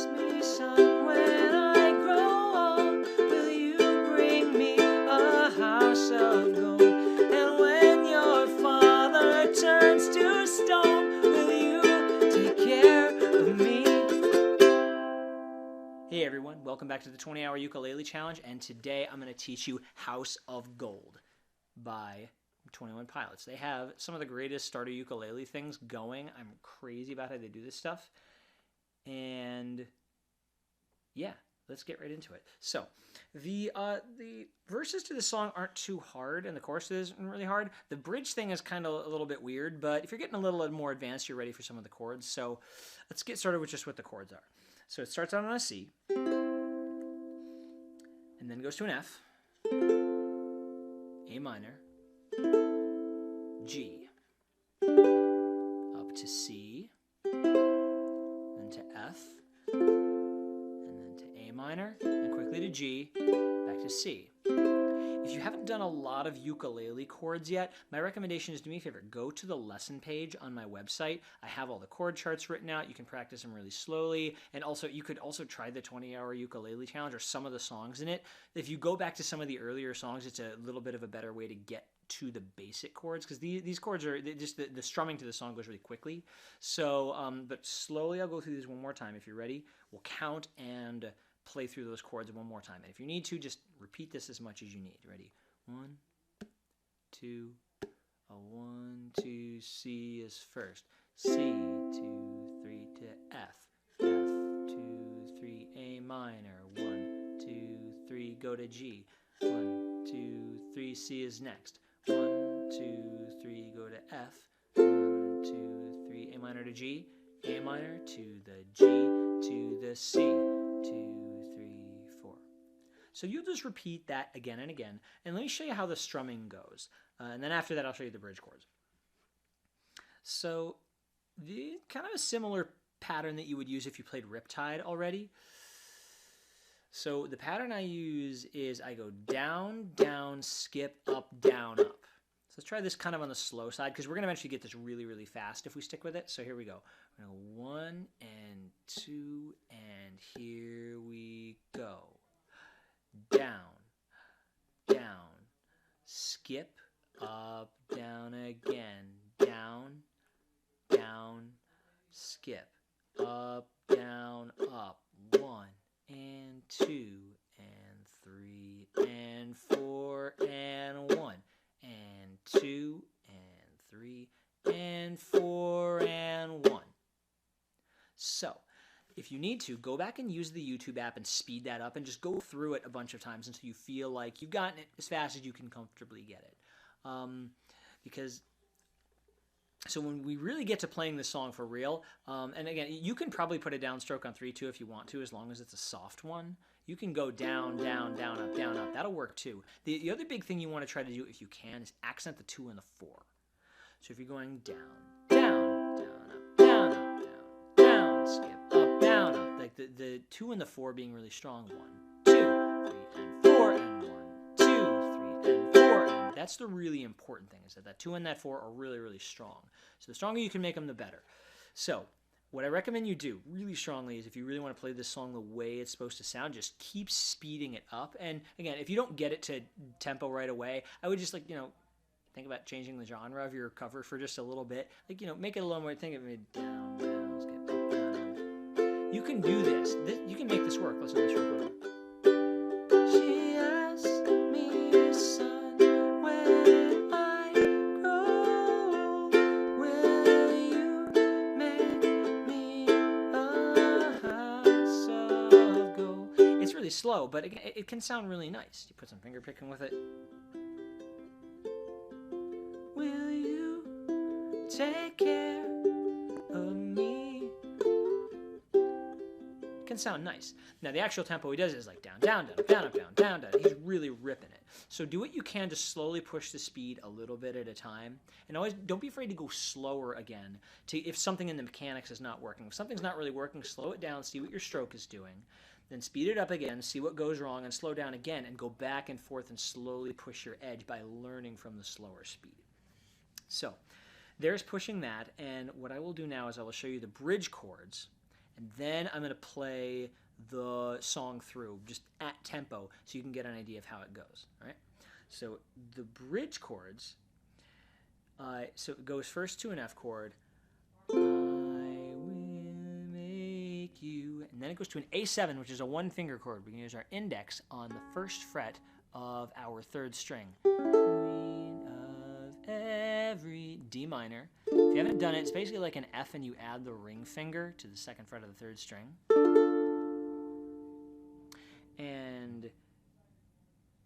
ask me, son, when I grow old, will you bring me a house of gold? And when your father turns to stone, will you take care of me? Hey everyone, welcome back to the 20-Hour Ukulele Challenge, and today I'm going to teach you House of Gold by 21 Pilots. They have some of the greatest starter ukulele things going. I'm crazy about how they do this stuff. And yeah, let's get right into it. So the verses to the song aren't too hard, and the chorus isn't really hard. The bridge thing is kind of a little bit weird, but if you're getting a little more advanced, you're ready for some of the chords. So let's get started with just what the chords are. So it starts out on a C, and then goes to an F, A minor, G, up to C, then to F, and then to A minor, and quickly to G, back to C. If you haven't done a lot of ukulele chords yet, my recommendation is, do me a favor, go to the lesson page on my website. I have all the chord charts written out. You can practice them really slowly, and also you could also try the 20-Hour Ukulele Challenge or some of the songs in it. If you go back to some of the earlier songs, it's a little bit of a better way to get to the basic chords, because these chords are just the strumming to the song goes really quickly. So, but slowly I'll go through these one more time. If you're ready, we'll count and play through those chords one more time. And if you need to, just repeat this as much as you need. Ready? 1, 2, a 1, 2, C is first. C, 2, 3 to F. F, 2, 3, A minor. 1, 2, 3, go to G. 1, 2, 3, C is next. 1, 2, 3, go to F. 1, 2, 3, A minor to G. A minor to the G to the C. 2, 3, 4. So you'll just repeat that again and again. And let me show you how the strumming goes. And then after that, I'll show you the bridge chords. So the kind of a similar pattern that you would use if you played Riptide already. So the pattern I use is I go down, down, skip, up, down, up. So let's try this kind of on the slow side, because we're going to eventually get this really, really fast if we stick with it. So here we go. We're going to go 1 and 2, and here we go. Down, down, skip, up, down again. Down, down, skip, up, down, up. 1 and 2 and 3 and 4 and 1 and 2 and 3 and 4 and 1. So if you need to, go back and use the YouTube app and speed that up and just go through it a bunch of times until you feel like you've gotten it as fast as you can comfortably get it. So when we really get to playing this song for real, and again, you can probably put a downstroke on 3/2 if you want to, as long as it's a soft one. You can go down, down, down, up, down, up. That'll work too. The other big thing you want to try to do, if you can, is accent the 2 and the 4. So if you're going down, down, down, up, down, up, down, down, skip, up, down, up, like the 2 and the 4 being really strong. 1, 2, 3, and 4, and 1, 2, 3, and 4, and that's the really important thing, is that 2 and that 4 are really, really strong. So the stronger you can make them, the better. So what I recommend you do really strongly is, if you really want to play this song the way it's supposed to sound, just keep speeding it up. And again, if you don't get it to tempo right away, I would just think about changing the genre of your cover for just a little bit. Make it a little more, think of it down, down, skip, up, down. You can do this. You can make this work. Listen to this real quick. She asked me, son, when I grow, will you make me a house of gold? It's really slow, but it can sound really nice. You put some finger picking with it. Will you take care of me? It can sound nice. Now the actual tempo he does is like down, down, down, down, up, down, down, down. He's really ripping it. So do what you can to slowly push the speed a little bit at a time. And always don't be afraid to go slower again if something in the mechanics is not working. If something's not really working, slow it down, see what your stroke is doing. Then speed it up again, see what goes wrong, and slow down again, and go back and forth and slowly push your edge by learning from the slower speed. So there's pushing that, and what I will do now is I will show you the bridge chords, and then I'm going to play the song through just at tempo so you can get an idea of how it goes. All right. So the bridge chords. So it goes first to an F chord. I will make you, and then it goes to an A7, which is a one-finger chord. We can use our index on the first fret of our third string. Queen of every D minor. If you haven't done it, it's basically like an F and you add the ring finger to the second fret of the third string. And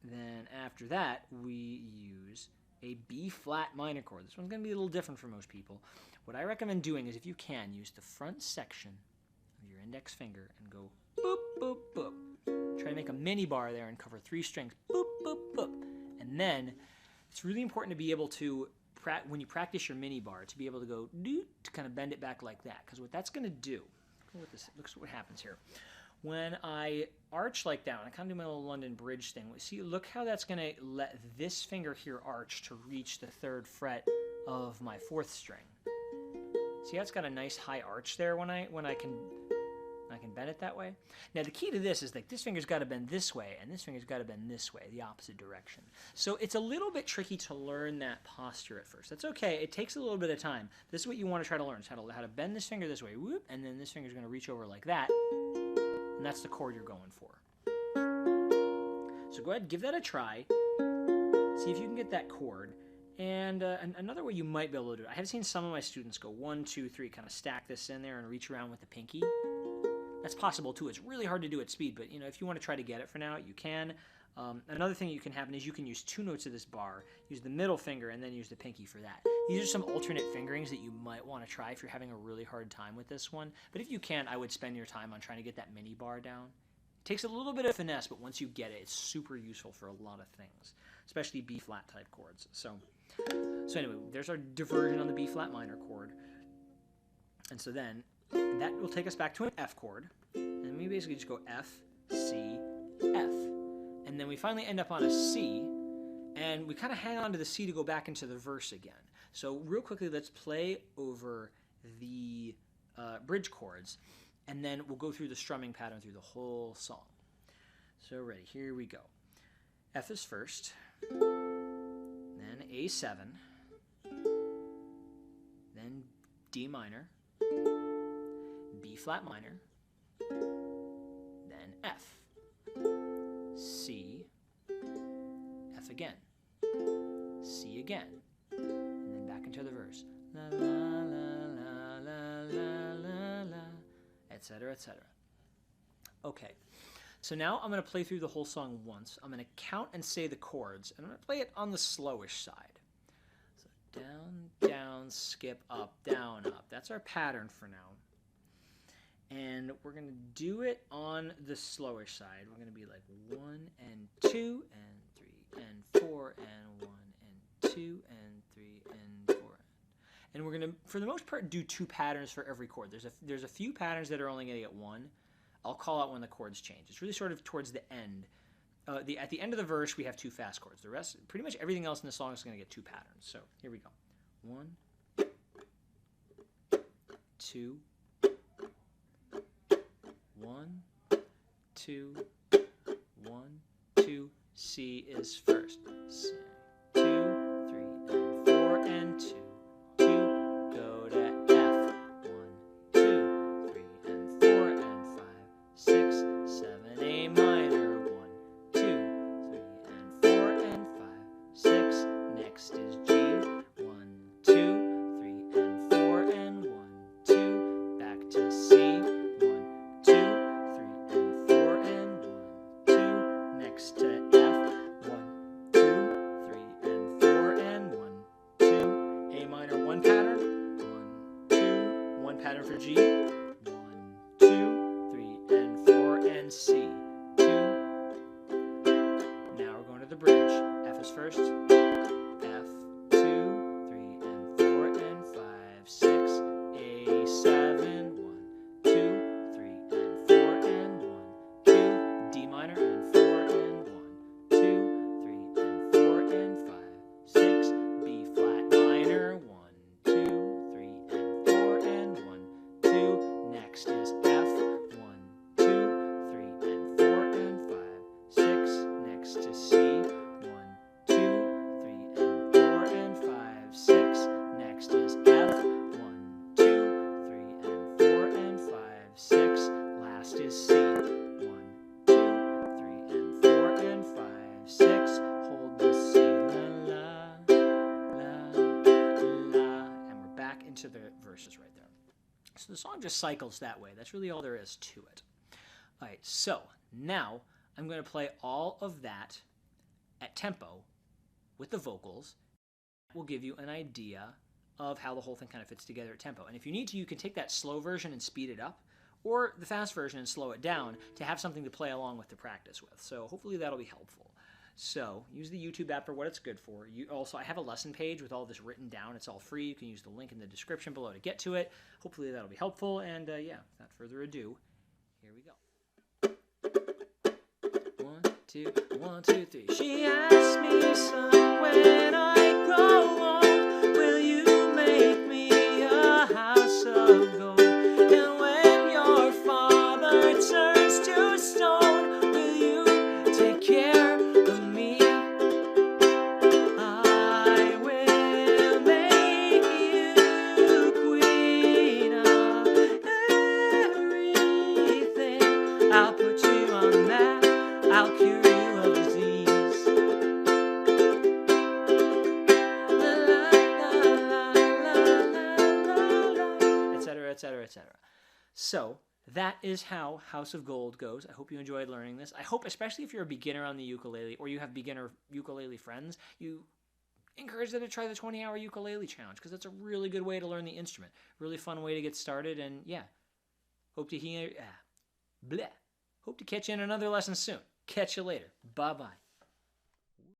then after that, we use a B flat minor chord. This one's going to be a little different for most people. What I recommend doing is, if you can, use the front section of your index finger and go boop, boop, boop. Try to make a mini bar there and cover 3 strings. Boop, boop, boop. And then it's really important to be able to, when you practice your mini bar, to be able to go doot, to kind of bend it back like that. Because what that's going to do, look what happens here. When I arch like that, when I kind of do my little London bridge thing, see, look how that's going to let this finger here arch to reach the 3rd fret of my 4th string. See how it's got a nice high arch there when I can bend it that way? Now the key to this is like this finger's got to bend this way and this finger's got to bend this way, the opposite direction. So it's a little bit tricky to learn that posture at first. That's okay. It takes a little bit of time. This is what you want to try to learn, is how to bend this finger this way, whoop, and then this finger's going to reach over like that. And that's the chord you're going for. So go ahead, give that a try. See if you can get that chord. And another way you might be able to do it, I have seen some of my students go 1, 2, 3, kind of stack this in there and reach around with the pinky. That's possible too. It's really hard to do at speed, but if you want to try to get it for now, you can. Another thing that can happen is you can use 2 notes of this bar, use the middle finger, and then use the pinky for that. These are some alternate fingerings that you might want to try if you're having a really hard time with this one. But if you can, I would spend your time on trying to get that mini bar down. It takes a little bit of finesse, but once you get it, it's super useful for a lot of things, especially B-flat type chords. So anyway, there's our diversion on the B-flat minor chord. And so then that will take us back to an F chord. And we basically just go F, C, F. And then we finally end up on a C, and we kind of hang on to the C to go back into the verse again. So real quickly, let's play over the bridge chords, and then we'll go through the strumming pattern through the whole song. So ready, here we go. F is first, then A7, then D minor, B flat minor, then F, C, F again, C again, and then back into the verse. La la la la la la la la, etc., etc. Okay, so now I'm going to play through the whole song once. I'm going to count and say the chords, and I'm going to play it on the slowish side. So down, down, skip, up, down, up. That's our pattern for now. And we're going to do it on the slowish side. We're going to be like 1 and 2 and 3 and 4 and 1 and 2 and 3 and 4. And we're going to, for the most part, do 2 patterns for every chord. There's a few patterns that are only going to get 1. I'll call out when the chords change. It's really sort of towards the end. At the end of the verse, we have 2 fast chords. The rest, pretty much everything else in the song is going to get 2 patterns. So here we go. 1, 2, 1, 2, 1, 2. C is first. C, 2, 3, and 4, and 2. 2. Go to F. 1, 2, 3, and 4, and 5, 6, 7. A minor. 1, 2, 3, and 4, and 5, 6. Next is G. 1, 2, 3, and 4, and 1, 2. Back to C. 1, 2, 3, and 4, and 1, 2. Next to F. 1, 2, 3, 6. Last is C. 1, 2, 3, and 4, and 5, 6. Hold the C. La, la, la, la. And we're back into the verses right there. So the song just cycles that way. That's really all there is to it. All right, so now I'm going to play all of that at tempo with the vocals. Will give you an idea of how the whole thing kind of fits together at tempo. And if you need to, you can take that slow version and speed it up, or the fast version and slow it down to have something to play along with to practice with. So hopefully that'll be helpful. So use the YouTube app for what it's good for. I have a lesson page with all this written down. It's all free. You can use the link in the description below to get to it. Hopefully that'll be helpful. And yeah, without further ado, here we go. 1, 2, 1, 2, 3. She asked me, son, when I grow old, will you make me a house of gold? And when your father turns to stone, will you take care of me? I will make you queen of everything. I'll put you on the map. I'll cure you of disease. Etc., etc., etc. So that is how House of Gold goes. I hope you enjoyed learning this. I hope, especially if you're a beginner on the ukulele or you have beginner ukulele friends, you encourage them to try the 20-hour ukulele challenge, because that's a really good way to learn the instrument. Really fun way to get started. And yeah, hope to catch you in another lesson soon. Catch you later. Bye-bye.